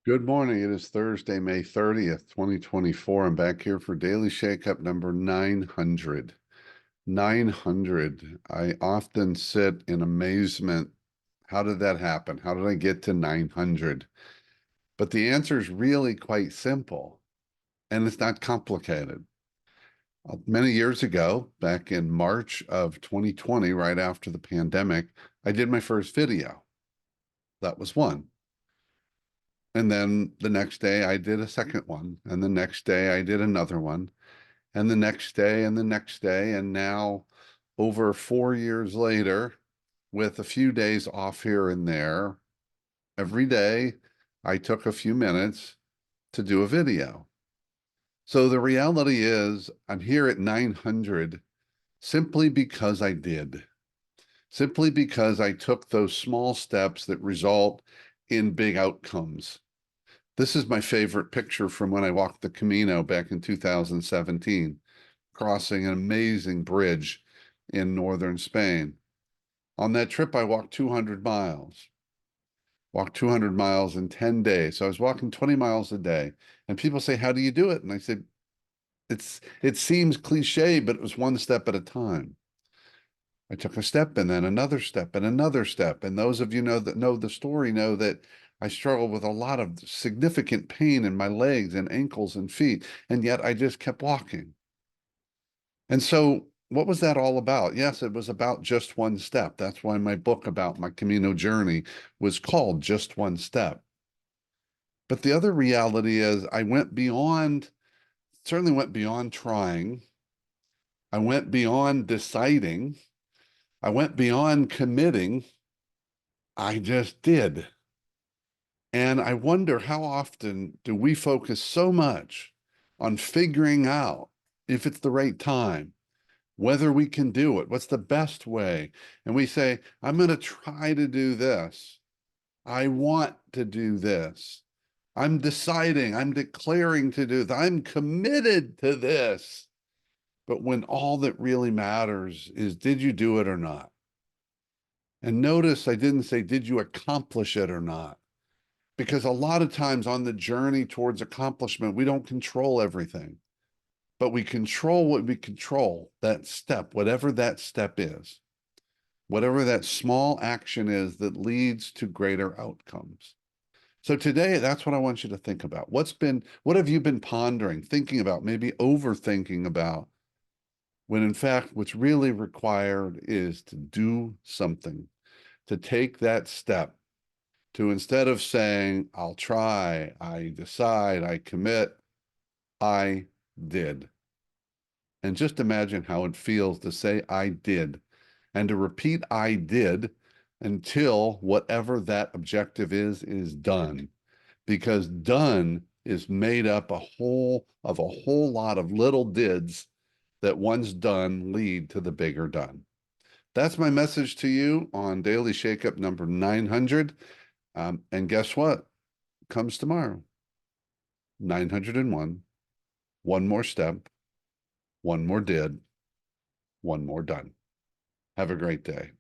Good morning. It is Thursday, May 30th, 2024. I'm back here for Daily Shake-Up number 900. 900. I often sit in amazement. How did that happen? How did I get to 900? But the answer is really quite simple, and it's not complicated. Many years ago, back in March of 2020, right after the pandemic, I did my first video. That was one. And then the next day I did a second one. And the next day I did another one. And the next day and the next day. And now, over 4 years later, with a few days off here and there, every day I took a few minutes to do a video. So the reality is I'm here at 900 simply because I did. Simply because I took those small steps that result in big outcomes. This is my favorite picture from when I walked the Camino back in 2017, crossing an amazing bridge in northern Spain. On that trip, I walked 200 miles, walked 200 miles in 10 days. So I was walking 20 miles a day. And people say, how do you do it? And I said, it seems cliche, but it was one step at a time. I took a step and then another step and another step. And those of you that know the story know that I struggled with a lot of significant pain in my legs and ankles and feet, and yet I just kept walking. And so what was that all about? Yes, it was about just one step. That's why my book about my Camino journey was called Just One Step. But the other reality is I went beyond, certainly went beyond trying. I went beyond deciding. I went beyond committing. I just did. And I wonder, how often do we focus so much on figuring out if it's the right time, whether we can do it, what's the best way? And we say, I'm going to try to do this. I want to do this. I'm deciding, I'm declaring to do this. I'm committed to this. But when all that really matters is, did you do it or not? And notice I didn't say, did you accomplish it or not? Because a lot of times on the journey towards accomplishment, we don't control everything, but we control what we control, that step, whatever that step is, whatever that small action is that leads to greater outcomes. So today, that's what I want you to think about. What have you been pondering, thinking about, maybe overthinking about, when in fact, what's really required is to do something, to take that step, to, instead of saying, I'll try, I decide, I commit, I did. And just imagine how it feels to say, I did, and to repeat, I did, until whatever that objective is done. Because done is made up of a whole lot of little dids that once done lead to the bigger done. That's my message to you on Daily Shakeup number 900. And guess what? Comes tomorrow. 901. One more step. One more did. One more done. Have a great day.